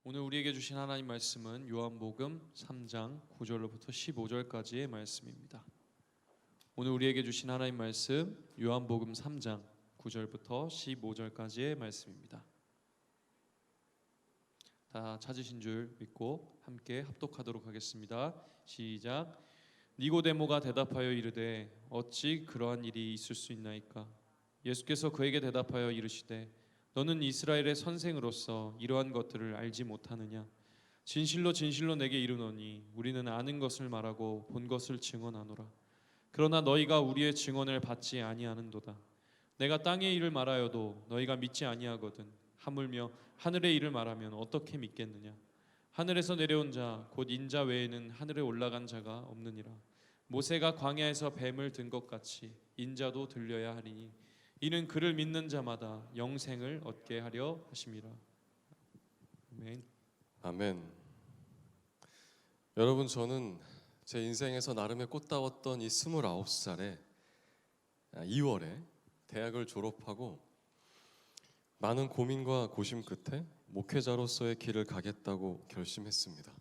오늘 우리에게 주신 하나님 말씀은 요한복음 3장 9절로부터 15절까지의 말씀입니다. 오늘 우리에게 주신 하나님 말씀 요한복음 3장 9절부터 15절까지의 말씀입니다. 다 찾으신 줄 믿고 함께 합독하도록 하겠습니다. 시작. 니고데모가 대답하여 이르되 어찌 그러한 일이 있을 수 있나이까? 예수께서 그에게 대답하여 이르시되 너는 이스라엘의 선생으로서 이러한 것들을 알지 못하느냐? 진실로 진실로 내게 이르노니 우리는 아는 것을 말하고 본 것을 증언하노라. 그러나 너희가 우리의 증언을 받지 아니하는도다. 내가 땅의 일을 말하여도 너희가 믿지 아니하거든. 하물며 하늘의 일을 말하면 어떻게 믿겠느냐? 하늘에서 내려온 자 곧 인자 외에는 하늘에 올라간 자가 없느니라. 모세가 광야에서 뱀을 든 것 같이 인자도 들려야 하리니 이는 그를 믿는 자마다 영생을 얻게 하려 하심이라. 아멘. 아멘. 여러분, 저는 제 인생에서 나름의 꽃다웠던 이 29살에 2월에 대학을 졸업하고 많은 고민과 고심 끝에 목회자로서의 길을 가겠다고 결심했습니다.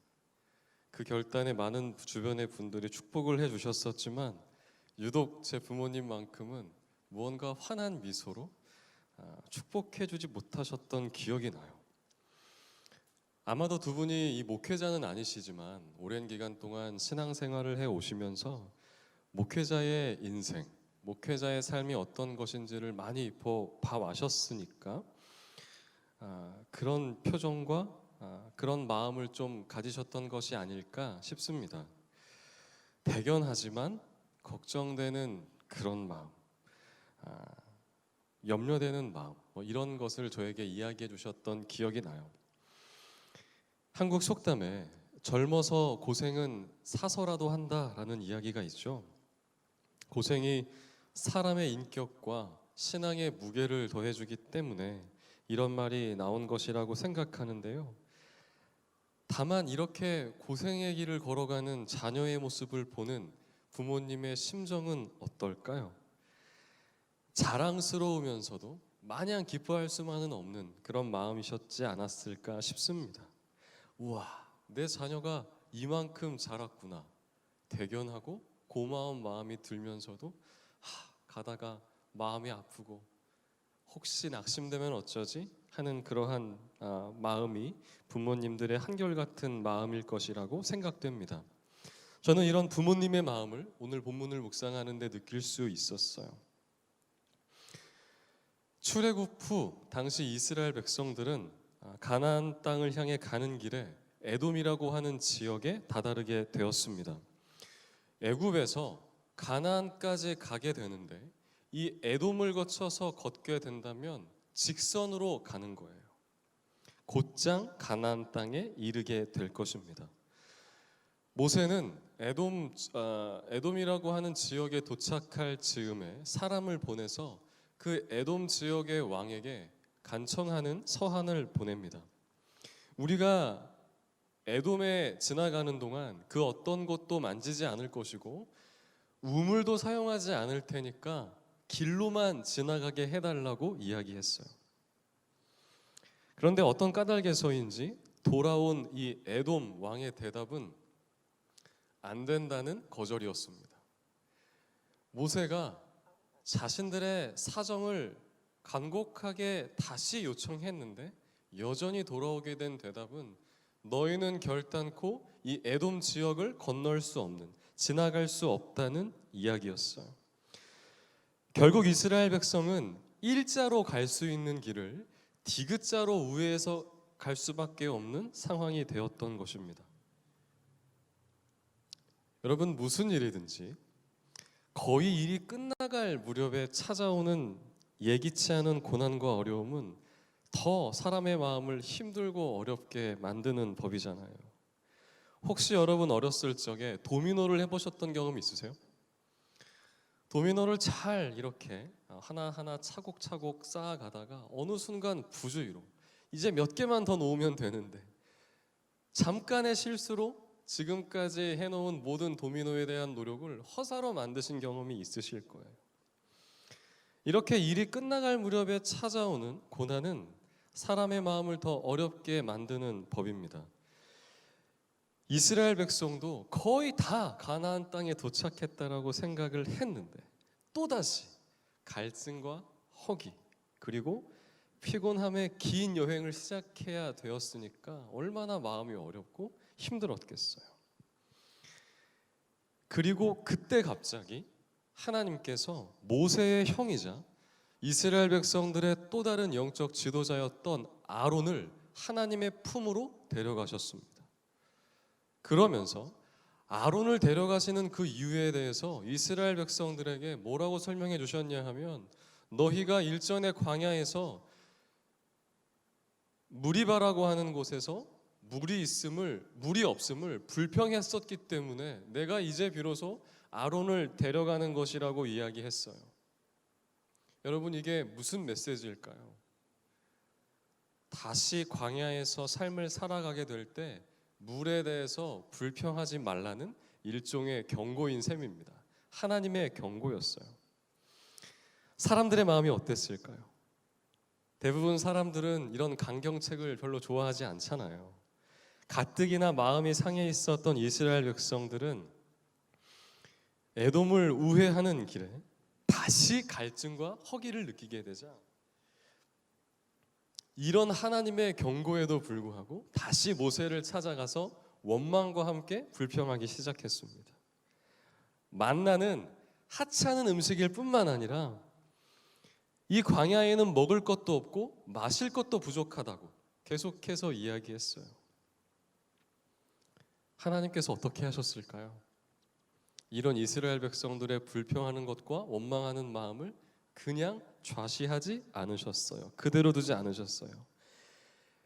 그 결단에 많은 주변의 분들이 축복을 해주셨었지만 유독 제 부모님만큼은 무언가 환한 미소로 축복해주지 못하셨던 기억이 나요. 아마도 두 분이 이 목회자는 아니시지만 오랜 기간 동안 신앙생활을 해오시면서 목회자의 인생, 목회자의 삶이 어떤 것인지를 많이 봐와셨으니까 그런 표정과 그런 마음을 좀 가지셨던 것이 아닐까 싶습니다. 대견하지만 걱정되는 그런 마음, 염려되는 마음, 이런 것을 저에게 이야기해 주셨던 기억이 나요. 한국 속담에 젊어서 고생은 사서라도 한다라는 이야기가 있죠. 고생이 사람의 인격과 신앙의 무게를 더해주기 때문에 이런 말이 나온 것이라고 생각하는데요. 다만 이렇게 고생의 길을 걸어가는 자녀의 모습을 보는 부모님의 심정은 어떨까요? 자랑스러우면서도 마냥 기뻐할 수만은 없는 그런 마음이셨지 않았을까 싶습니다. 우와, 내 자녀가 이만큼 자랐구나. 대견하고 고마운 마음이 들면서도 가다가 마음이 아프고 혹시 낙심되면 어쩌지? 하는 그러한 마음이 부모님들의 한결같은 마음일 것이라고 생각됩니다. 저는 이런 부모님의 마음을 오늘 본문을 묵상하는데 느낄 수 있었어요. 출애굽 후 당시 이스라엘 백성들은 가나안 땅을 향해 가는 길에 에돔이라고 하는 지역에 다다르게 되었습니다. 애굽에서 가나안까지 가게 되는데 이 에돔을 거쳐서 걷게 된다면 직선으로 가는 거예요. 곧장 가나안 땅에 이르게 될 것입니다. 모세는 에돔이라고 하는 지역에 도착할 즈음에 사람을 보내서 그 에돔 지역의 왕에게 간청하는 서한을 보냅니다. 우리가 에돔에 지나가는 동안 그 어떤 곳도 만지지 않을 것이고 우물도 사용하지 않을 테니까 길로만 지나가게 해달라고 이야기했어요. 그런데 어떤 까닭에서인지 돌아온 이 에돔 왕의 대답은 안 된다는 거절이었습니다. 모세가 자신들의 사정을 간곡하게 다시 요청했는데 여전히 돌아오게 된 대답은 너희는 결단코 이 에돔 지역을 건널 수 없는, 지나갈 수 없다는 이야기였어요. 결국 이스라엘 백성은 일자로 갈 수 있는 길을 디귿자로 우회해서 갈 수밖에 없는 상황이 되었던 것입니다. 여러분, 무슨 일이든지 거의 일이 끝나갈 무렵에 찾아오는 예기치 않은 고난과 어려움은 더 사람의 마음을 힘들고 어렵게 만드는 법이잖아요. 혹시 여러분 어렸을 적에 도미노를 해보셨던 경험 있으세요? 도미노를 잘 이렇게 하나하나 차곡차곡 쌓아가다가 어느 순간 부주의로 이제 몇 개만 더 놓으면 되는데 잠깐의 실수로 지금까지 해놓은 모든 도미노에 대한 노력을 허사로 만드신 경험이 있으실 거예요. 이렇게 일이 끝나갈 무렵에 찾아오는 고난은 사람의 마음을 더 어렵게 만드는 법입니다. 이스라엘 백성도 거의 다 가나안 땅에 도착했다라고 생각을 했는데 또다시 갈증과 허기 그리고 피곤함의 긴 여행을 시작해야 되었으니까 얼마나 마음이 어렵고 힘들었겠어요. 그리고 그때 갑자기 하나님께서 모세의 형이자 이스라엘 백성들의 또 다른 영적 지도자였던 아론을 하나님의 품으로 데려가셨습니다. 그러면서 아론을 데려가시는 그 이유에 대해서 이스라엘 백성들에게 뭐라고 설명해 주셨냐 하면, 너희가 일전의 광야에서 무리바라고 하는 곳에서 물이 없음을 불평했었기 때문에 내가 이제 비로소 아론을 데려가는 것이라고 이야기했어요. 여러분, 이게 무슨 메시지일까요? 다시 광야에서 삶을 살아가게 될 때 물에 대해서 불평하지 말라는 일종의 경고인 셈입니다. 하나님의 경고였어요. 사람들의 마음이 어땠을까요? 대부분 사람들은 이런 강경책을 별로 좋아하지 않잖아요. 가뜩이나 마음이 상해 있었던 이스라엘 백성들은 에돔을 우회하는 길에 다시 갈증과 허기를 느끼게 되자 이런 하나님의 경고에도 불구하고 다시 모세를 찾아가서 원망과 함께 불평하기 시작했습니다. 만나는 하찮은 음식일 뿐만 아니라 이 광야에는 먹을 것도 없고 마실 것도 부족하다고 계속해서 이야기했어요. 하나님께서 어떻게 하셨을까요? 이런 이스라엘 백성들의 불평하는 것과 원망하는 마음을 그냥 좌시하지 않으셨어요. 그대로 두지 않으셨어요.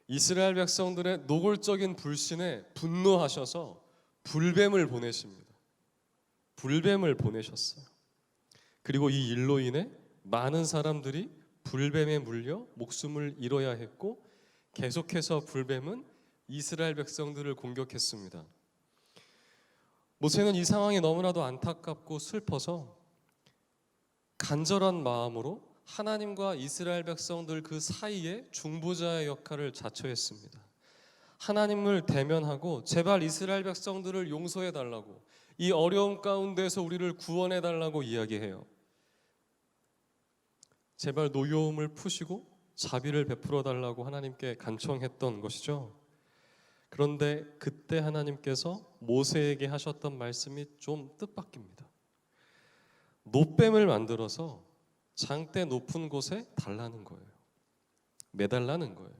이스라엘 백성들의 노골적인 불신에 분노하셔서 불뱀을 보내십니다. 불뱀을 보내셨어요. 그리고 이 일로 인해 많은 사람들이 불뱀에 물려 목숨을 잃어야 했고, 계속해서 불뱀은 이스라엘 백성들을 공격했습니다. 모세는 이 상황이 너무나도 안타깝고 슬퍼서 간절한 마음으로 하나님과 이스라엘 백성들 그 사이에 중보자의 역할을 자처했습니다. 하나님을 대면하고 제발 이스라엘 백성들을 용서해 달라고, 이 어려움 가운데서 우리를 구원해 달라고 이야기해요. 제발 노여움을 푸시고 자비를 베풀어 달라고 하나님께 간청했던 것이죠. 그런데 그때 하나님께서 모세에게 하셨던 말씀이 좀 뜻밖입니다. 놋뱀을 만들어서 장대 높은 곳에 달라는 거예요. 매달라는 거예요.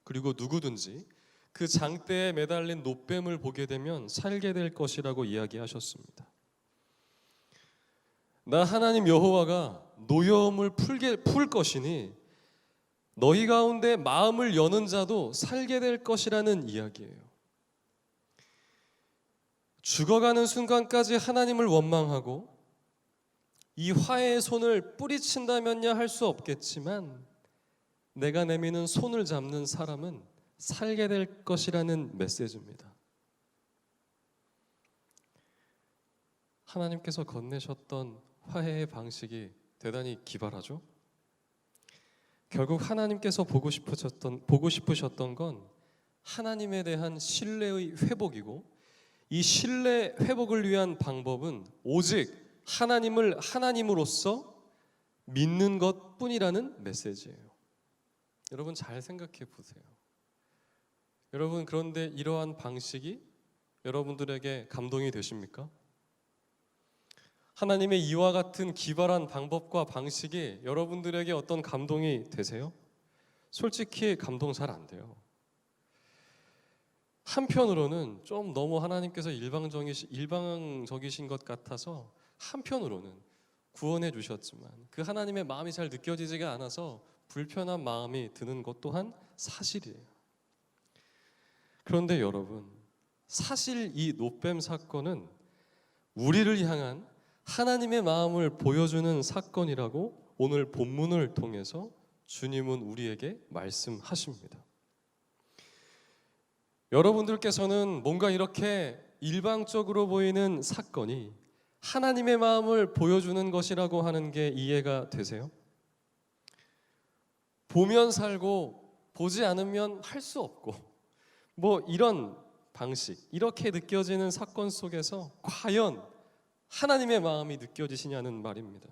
그리고 누구든지 그 장대에 매달린 놋뱀을 보게 되면 살게 될 것이라고 이야기하셨습니다. 나 하나님 여호와가 노여움을 풀 것이니 너희 가운데 마음을 여는 자도 살게 될 것이라는 이야기예요. 죽어가는 순간까지 하나님을 원망하고 이 화해의 손을 뿌리친다면야 할 수 없겠지만 내가 내미는 손을 잡는 사람은 살게 될 것이라는 메시지입니다. 하나님께서 건네셨던 화해의 방식이 대단히 기발하죠. 결국 하나님께서 보고 싶으셨던 건 하나님에 대한 신뢰의 회복이고, 이 신뢰 회복을 위한 방법은 오직 하나님을 하나님으로서 믿는 것뿐이라는 메시지예요. 여러분 잘 생각해 보세요. 여러분, 그런데 이러한 방식이 여러분들에게 감동이 되십니까? 하나님의 이와 같은 기발한 방법과 방식이 여러분들에게 어떤 감동이 되세요? 솔직히 감동 잘 안 돼요. 한편으로는 좀 너무 하나님께서 일방적이신 것 같아서 한편으로는 구원해 주셨지만 그 하나님의 마음이 잘 느껴지지가 않아서 불편한 마음이 드는 것 또한 사실이에요. 그런데 여러분, 사실 이 놋뱀 사건은 우리를 향한 하나님의 마음을 보여주는 사건이라고 오늘 본문을 통해서 주님은 우리에게 말씀하십니다. 여러분들께서는 뭔가 이렇게 일방적으로 보이는 사건이 하나님의 마음을 보여주는 것이라고 하는 게 이해가 되세요? 보면 살고 보지 않으면 할 수 없고 뭐 이런 방식, 이렇게 느껴지는 사건 속에서 과연 하나님의 마음이 느껴지시냐는 말입니다.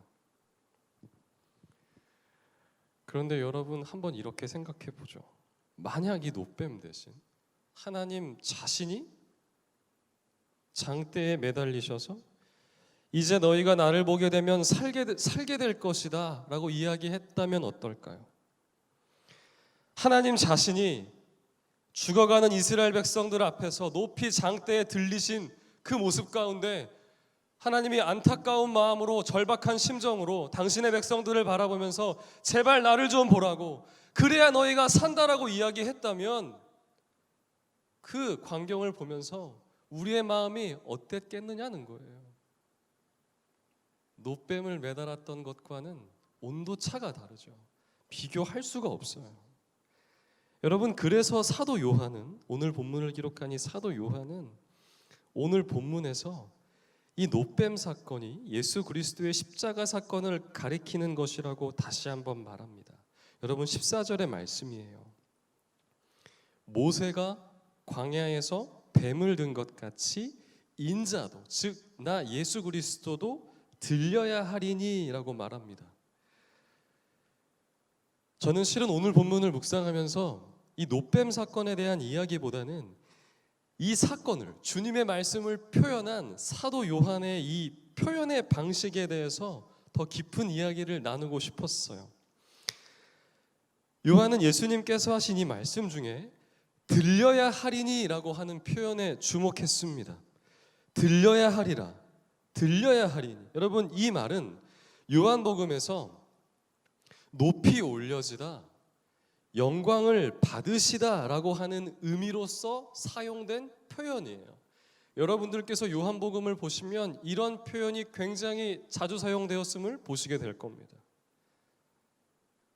그런데 여러분 한번 이렇게 생각해 보죠. 만약 이 노뱀 대신 하나님 자신이 장대에 매달리셔서 이제 너희가 나를 보게 되면 살게 될 것이다 라고 이야기했다면 어떨까요? 하나님 자신이 죽어가는 이스라엘 백성들 앞에서 높이 장대에 들리신 그 모습 가운데 하나님이 안타까운 마음으로 절박한 심정으로 당신의 백성들을 바라보면서 제발 나를 좀 보라고, 그래야 너희가 산다라고 이야기했다면 그 광경을 보면서 우리의 마음이 어땠겠느냐는 거예요. 노뱀을 매달았던 것과는 온도 차가 다르죠. 비교할 수가 없어요. 여러분, 그래서 사도 요한은, 오늘 본문을 기록한 이 사도 요한은 오늘 본문에서 이 노뱀 사건이 예수 그리스도의 십자가 사건을 가리키는 것이라고 다시 한번 말합니다. 여러분, 14절의 말씀이에요. 모세가 광야에서 뱀을 든 것 같이 인자도, 즉 나 예수 그리스도도 들려야 하리니 라고 말합니다. 저는 실은 오늘 본문을 묵상하면서 이 노뱀 사건에 대한 이야기보다는 이 사건을, 주님의 말씀을 표현한 사도 요한의 이 표현의 방식에 대해서 더 깊은 이야기를 나누고 싶었어요. 요한은 예수님께서 하신 이 말씀 중에 들려야 하리니 라고 하는 표현에 주목했습니다. 들려야 하리라, 들려야 하리니. 여러분, 이 말은 요한복음에서 높이 올려지다, 영광을 받으시다 라고 하는 의미로서 사용된 표현이에요. 여러분들께서 요한복음을 보시면 이런 표현이 굉장히 자주 사용되었음을 보시게 될 겁니다.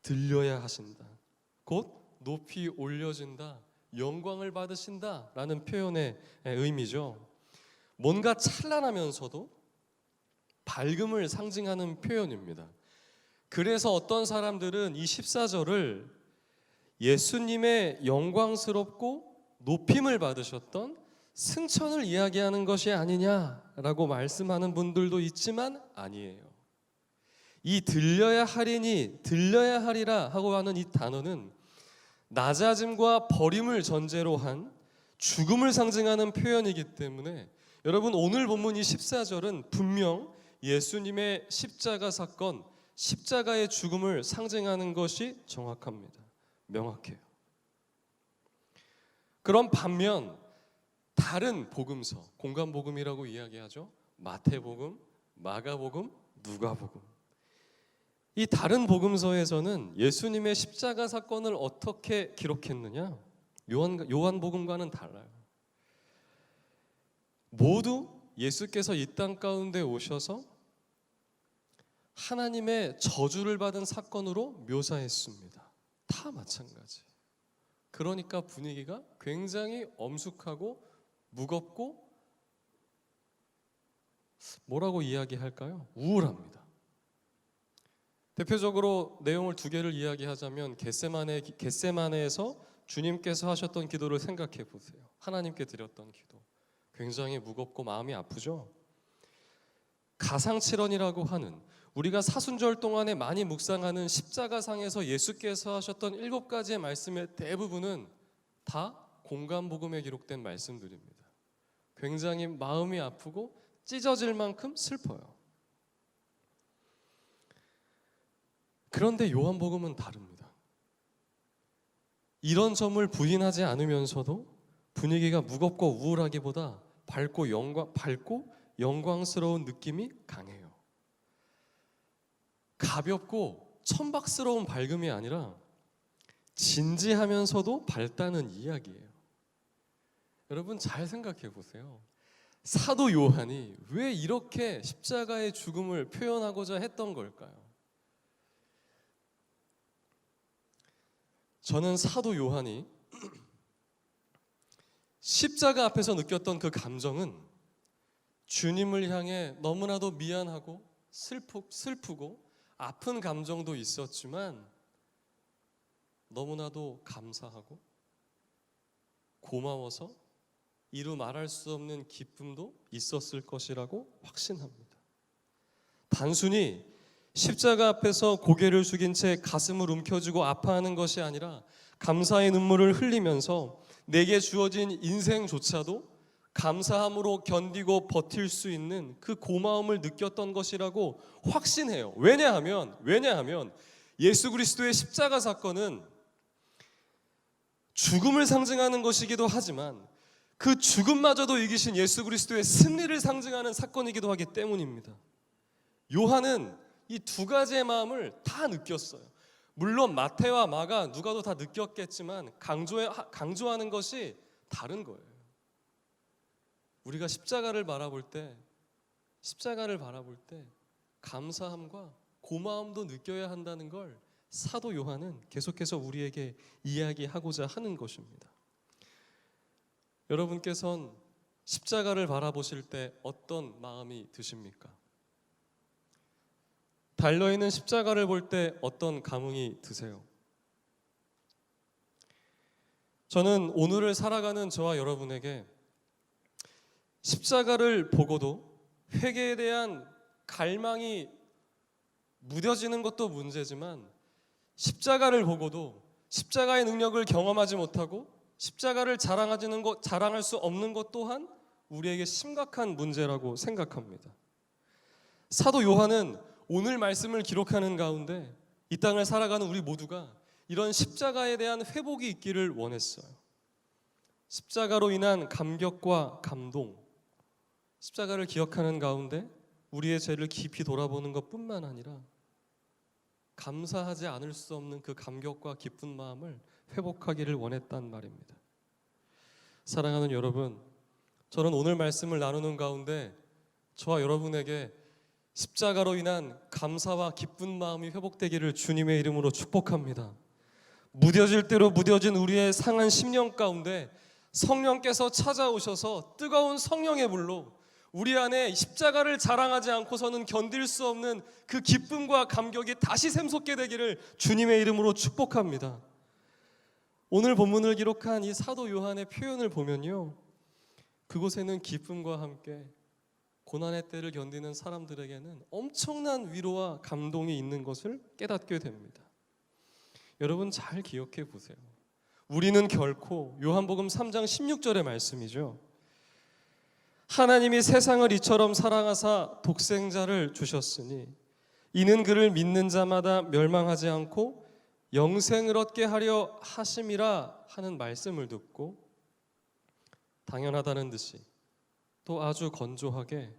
들려야 하신다, 곧 높이 올려진다, 영광을 받으신다 라는 표현의 의미죠. 뭔가 찬란하면서도 밝음을 상징하는 표현입니다. 그래서 어떤 사람들은 이 14절을 예수님의 영광스럽고 높임을 받으셨던 승천을 이야기하는 것이 아니냐라고 말씀하는 분들도 있지만 아니에요. 이 들려야 하리니, 들려야 하리라 하고 하는 이 단어는 낮아짐과 버림을 전제로 한 죽음을 상징하는 표현이기 때문에 여러분, 오늘 본문 이 14절은 분명 예수님의 십자가 사건, 십자가의 죽음을 상징하는 것이 정확합니다. 명확해요. 그럼 반면 다른 복음서, 공간복음이라고 이야기하죠. 마태복음, 마가복음, 누가복음. 이 다른 복음서에서는 예수님의 십자가 사건을 어떻게 기록했느냐? 요한복음과는 달라요. 모두 예수께서 이 땅 가운데 오셔서 하나님의 저주를 받은 사건으로 묘사했습니다. 다 마찬가지. 그러니까 분위기가 굉장히 엄숙하고 무겁고 뭐라고 이야기할까요? 우울합니다. 대표적으로 내용을 두 개를 이야기하자면 겟세마네에서 주님께서 하셨던 기도를 생각해 보세요. 하나님께 드렸던 기도. 굉장히 무겁고 마음이 아프죠? 가상칠언이라고 하는, 우리가 사순절 동안에 많이 묵상하는 십자가상에서 예수께서 하셨던 7가지의 말씀의 대부분은 다 공간복음에 기록된 말씀들입니다. 굉장히 마음이 아프고 찢어질 만큼 슬퍼요. 그런데 요한복음은 다릅니다. 이런 점을 부인하지 않으면서도 분위기가 무겁고 우울하기보다 밝고 영광스러운 느낌이 강해요. 가볍고 천박스러운 밝음이 아니라 진지하면서도 밝다는 이야기예요. 여러분, 잘 생각해 보세요. 사도 요한이 왜 이렇게 십자가의 죽음을 표현하고자 했던 걸까요? 저는 사도 요한이 십자가 앞에서 느꼈던 그 감정은 주님을 향해 너무나도 미안하고 슬프고 아픈 감정도 있었지만 너무나도 감사하고 고마워서 이루 말할 수 없는 기쁨도 있었을 것이라고 확신합니다. 단순히 십자가 앞에서 고개를 숙인 채 가슴을 움켜쥐고 아파하는 것이 아니라 감사의 눈물을 흘리면서 내게 주어진 인생조차도 감사함으로 견디고 버틸 수 있는 그 고마움을 느꼈던 것이라고 확신해요. 왜냐하면 예수 그리스도의 십자가 사건은 죽음을 상징하는 것이기도 하지만 그 죽음마저도 이기신 예수 그리스도의 승리를 상징하는 사건이기도 하기 때문입니다. 요한은 이 두 가지의 마음을 다 느꼈어요. 물론 마태와 마가 누가도 다 느꼈겠지만 강조하는 것이 다른 거예요. 우리가 십자가를 바라볼 때 감사함과 고마움도 느껴야 한다는 걸 사도 요한은 계속해서 우리에게 이야기하고자 하는 것입니다. 여러분께서는 십자가를 바라보실 때 어떤 마음이 드십니까? 달려있는 십자가를 볼 때 어떤 감흥이 드세요? 저는 오늘을 살아가는 저와 여러분에게 십자가를 보고도 회개에 대한 갈망이 무뎌지는 것도 문제지만 십자가를 보고도 십자가의 능력을 경험하지 못하고 십자가를 자랑할 수 없는 것 또한 우리에게 심각한 문제라고 생각합니다. 사도 요한은 오늘 말씀을 기록하는 가운데 이 땅을 살아가는 우리 모두가 이런 십자가에 대한 회복이 있기를 원했어요. 십자가로 인한 감격과 감동, 십자가를 기억하는 가운데 우리의 죄를 깊이 돌아보는 것뿐만 아니라 감사하지 않을 수 없는 그 감격과 기쁜 마음을 회복하기를 원했단 말입니다. 사랑하는 여러분, 저는 오늘 말씀을 나누는 가운데 저와 여러분에게 십자가로 인한 감사와 기쁜 마음이 회복되기를 주님의 이름으로 축복합니다. 무뎌질 대로 무뎌진 우리의 상한 심령 가운데 성령께서 찾아오셔서 뜨거운 성령의 불로 우리 안에 십자가를 자랑하지 않고서는 견딜 수 없는 그 기쁨과 감격이 다시 샘솟게 되기를 주님의 이름으로 축복합니다. 오늘 본문을 기록한 이 사도 요한의 표현을 보면요, 그곳에는 기쁨과 함께 고난의 때를 견디는 사람들에게는 엄청난 위로와 감동이 있는 것을 깨닫게 됩니다. 여러분 잘 기억해 보세요. 우리는 결코 요한복음 3장 16절의 말씀이죠. 하나님이 세상을 이처럼 사랑하사 독생자를 주셨으니 이는 그를 믿는 자마다 멸망하지 않고 영생을 얻게 하려 하심이라 하는 말씀을 듣고 당연하다는 듯이 또 아주 건조하게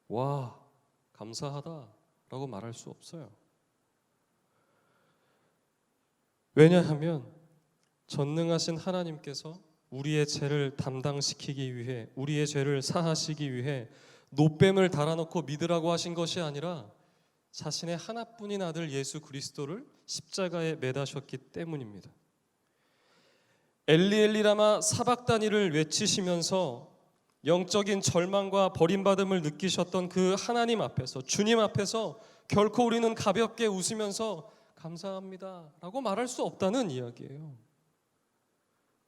와 감사하다라고 말할 수 없어요. 왜냐하면 전능하신 하나님께서 우리의 죄를 담당시키기 위해 우리의 죄를 사하시기 위해 노뱀을 달아놓고 믿으라고 하신 것이 아니라 자신의 하나뿐인 아들 예수 그리스도를 십자가에 매다셨기 때문입니다. 엘리 엘리 라마 사박다니를 외치시면서 영적인 절망과 버림받음을 느끼셨던 그 하나님 앞에서 주님 앞에서 결코 우리는 가볍게 웃으면서 감사합니다 라고 말할 수 없다는 이야기예요.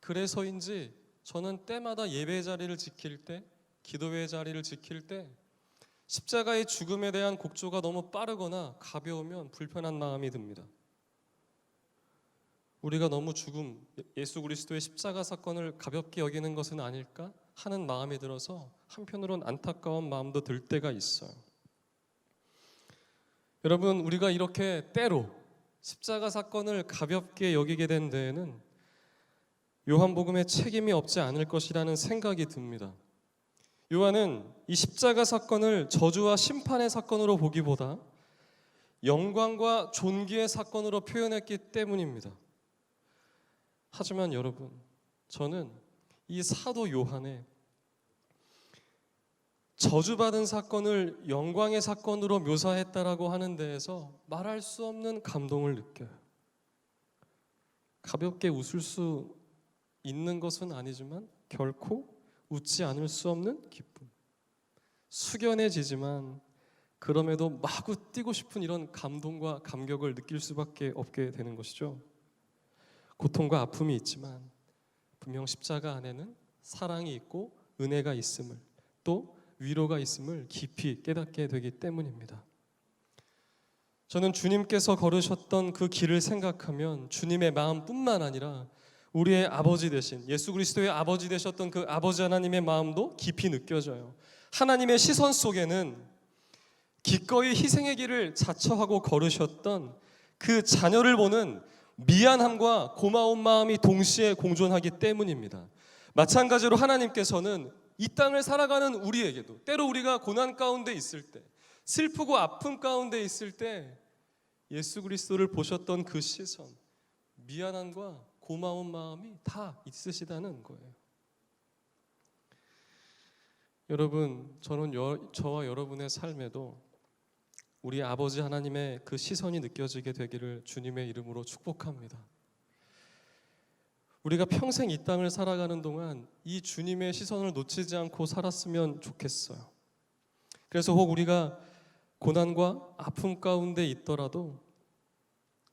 그래서인지 저는 때마다 예배 자리를 지킬 때 기도의 자리를 지킬 때 십자가의 죽음에 대한 곡조가 너무 빠르거나 가벼우면 불편한 마음이 듭니다. 우리가 너무 예수 그리스도의 십자가 사건을 가볍게 여기는 것은 아닐까 하는 마음이 들어서 한편으론 안타까운 마음도 들 때가 있어요. 여러분, 우리가 이렇게 때로 십자가 사건을 가볍게 여기게 된 데에는 요한복음에 책임이 없지 않을 것이라는 생각이 듭니다. 요한은 이 십자가 사건을 저주와 심판의 사건으로 보기보다 영광과 존귀의 사건으로 표현했기 때문입니다. 하지만 여러분, 저는 이 사도 요한의 저주받은 사건을 영광의 사건으로 묘사했다라고 하는 데에서 말할 수 없는 감동을 느껴요. 가볍게 웃을 수 있는 것은 아니지만 결코 웃지 않을 수 없는 기쁨, 숙연해지지만 그럼에도 마구 뛰고 싶은 이런 감동과 감격을 느낄 수밖에 없게 되는 것이죠. 고통과 아픔이 있지만 분명 십자가 안에는 사랑이 있고 은혜가 있음을, 또 위로가 있음을 깊이 깨닫게 되기 때문입니다. 저는 주님께서 걸으셨던 그 길을 생각하면 주님의 마음뿐만 아니라 우리의 아버지 되신 예수 그리스도의 아버지 되셨던 그 아버지 하나님의 마음도 깊이 느껴져요. 하나님의 시선 속에는 기꺼이 희생의 길을 자처하고 걸으셨던 그 자녀를 보는 미안함과 고마운 마음이 동시에 공존하기 때문입니다. 마찬가지로 하나님께서는 이 땅을 살아가는 우리에게도 때로 우리가 고난 가운데 있을 때, 슬프고 아픔 가운데 있을 때 예수 그리스도를 보셨던 그 시선, 미안함과 고마운 마음이 다 있으시다는 거예요. 여러분, 저는 저와 여러분의 삶에도 우리 아버지 하나님의 그 시선이 느껴지게 되기를 주님의 이름으로 축복합니다. 우리가 평생 이 땅을 살아가는 동안 이 주님의 시선을 놓치지 않고 살았으면 좋겠어요. 그래서 혹 우리가 고난과 아픔 가운데 있더라도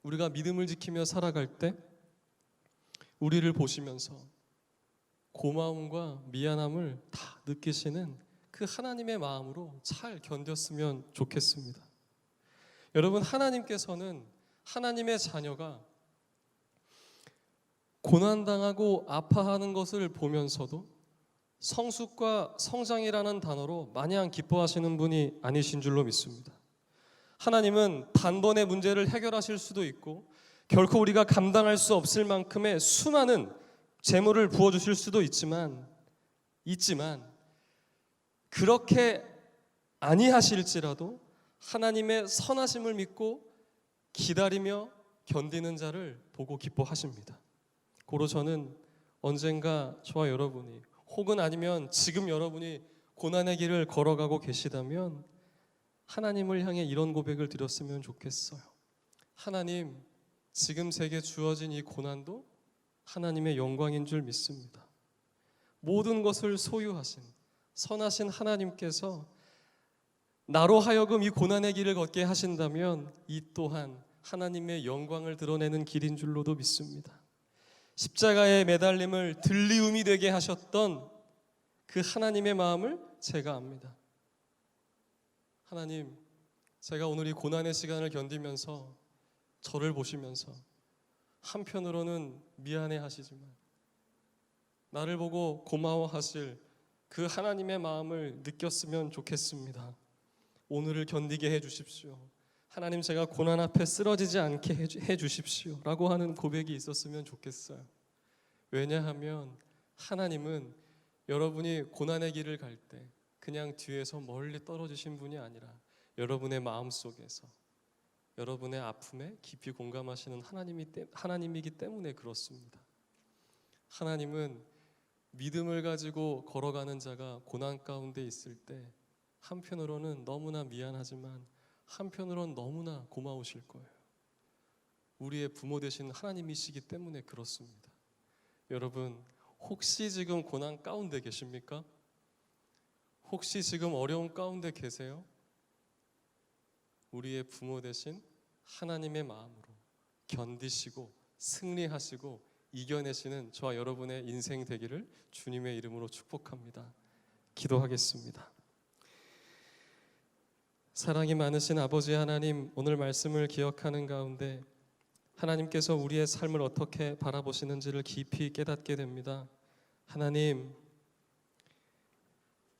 우리가 믿음을 지키며 살아갈 때 우리를 보시면서 고마움과 미안함을 다 느끼시는 그 하나님의 마음으로 잘 견뎠으면 좋겠습니다. 여러분, 하나님께서는 하나님의 자녀가 고난당하고 아파하는 것을 보면서도 성숙과 성장이라는 단어로 마냥 기뻐하시는 분이 아니신 줄로 믿습니다. 하나님은 단번에 문제를 해결하실 수도 있고 결코 우리가 감당할 수 없을 만큼의 수많은 재물을 부어주실 수도 있지만 그렇게 아니하실지라도 하나님의 선하심을 믿고 기다리며 견디는 자를 보고 기뻐하십니다. 고로 저는 언젠가 저와 여러분이 혹은 아니면 지금 여러분이 고난의 길을 걸어가고 계시다면 하나님을 향해 이런 고백을 드렸으면 좋겠어요. 하나님, 지금 제게 주어진 이 고난도 하나님의 영광인 줄 믿습니다. 모든 것을 소유하신 선하신 하나님께서 나로 하여금 이 고난의 길을 걷게 하신다면 이 또한 하나님의 영광을 드러내는 길인 줄로도 믿습니다. 십자가의 매달림을 들리움이 되게 하셨던 그 하나님의 마음을 제가 압니다. 하나님, 제가 오늘 이 고난의 시간을 견디면서 저를 보시면서 한편으로는 미안해 하시지만 나를 보고 고마워하실 그 하나님의 마음을 느꼈으면 좋겠습니다. 오늘을 견디게 해주십시오. 하나님, 제가 고난 앞에 쓰러지지 않게 해주십시오 라고 하는 고백이 있었으면 좋겠어요. 왜냐하면 하나님은 여러분이 고난의 길을 갈 때 그냥 뒤에서 멀리 떨어지신 분이 아니라 여러분의 마음속에서 여러분의 아픔에 깊이 공감하시는 하나님이기 때문에 그렇습니다. 하나님은 믿음을 가지고 걸어가는 자가 고난 가운데 있을 때 한편으로는 너무나 미안하지만 한편으로는 너무나 고마우실 거예요. 우리의 부모 되신 하나님이시기 때문에 그렇습니다. 여러분, 혹시 지금 고난 가운데 계십니까? 혹시 지금 어려운 가운데 계세요? 우리의 부모 되신 하나님의 마음으로 견디시고 승리하시고 이겨내시는 저와 여러분의 인생 되기를 주님의 이름으로 축복합니다. 기도하겠습니다. 사랑이 많으신 아버지 하나님, 오늘 말씀을 기억하는 가운데 하나님께서 우리의 삶을 어떻게 바라보시는지를 깊이 깨닫게 됩니다. 하나님,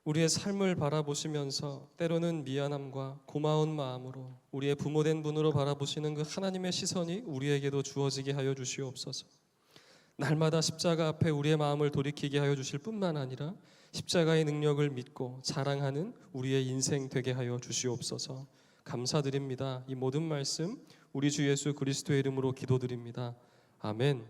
우리의 삶을 바라보시면서 때로는 미안함과 고마운 마음으로 우리의 부모된 분으로 바라보시는 그 하나님의 시선이 우리에게도 주어지게 하여 주시옵소서. 날마다 십자가 앞에 우리의 마음을 돌이키게 하여 주실 뿐만 아니라 십자가의 능력을 믿고 자랑하는 우리의 인생 되게 하여 주시옵소서. 감사드립니다. 이 모든 말씀 우리 주 예수 그리스도의 이름으로 기도드립니다. 아멘.